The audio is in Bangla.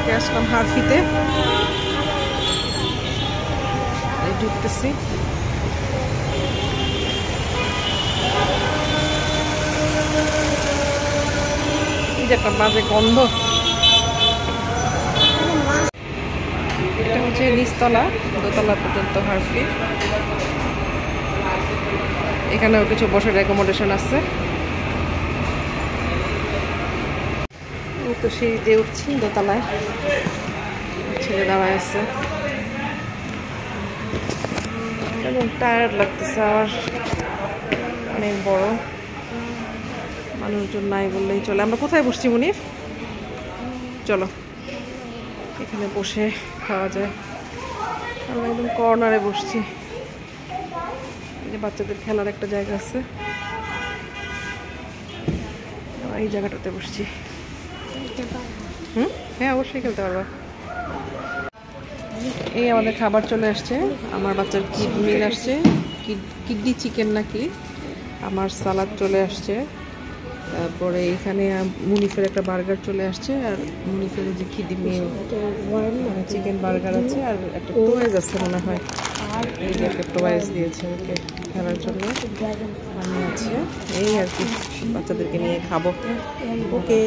আজকে আসলাম হারফিতে, ঢুকতেছি। এই যে একটা বাজে গন্ধ। এটা হচ্ছে নিচতলা, দোতলা পর্যন্ত হারফি। এখানেও কিছু বসার অ্যাকোমোডেশন আছে। তো সিঁড়িতে উঠছি দোতলায়, ছেলে দাঁড়ায় আছে। টায়ার্ড লাগতেছে, আমার অনেক বড়, মানুষজন নাই বললেই চলে। আমরা কোথায় বসছি মুনিফ? চলো এখানে বসে খাওয়া যায়। আমরা একদম কর্নারে বসছি। এই যে বাচ্চাদের খেলার একটা জায়গা আছে, এই জায়গাটাতে বসছি। হ্যাঁ অবশ্যই খেলতে পারবা। এই আমাদের খাবার চলে আসছে। আমার বাচ্চার কিড মিল আসছে, কিডনি চিকেন নাকি। আমার সালাদ চলে আসছে। তারপরে এখানে মুনিফের একটা বার্গার চলে আসছে, আর মুনিফের যে কিডনি মিল চিকেন বার্গার আছে, আর একটা টোয়েজ আছে মনে হয়। এই যে একটা টোয়েজ দিয়েছে ওকে খেলার জন্য, বানিয়ে আছে। এই আর কি বাচ্চাদেরকে নিয়ে খাবো। ওকে।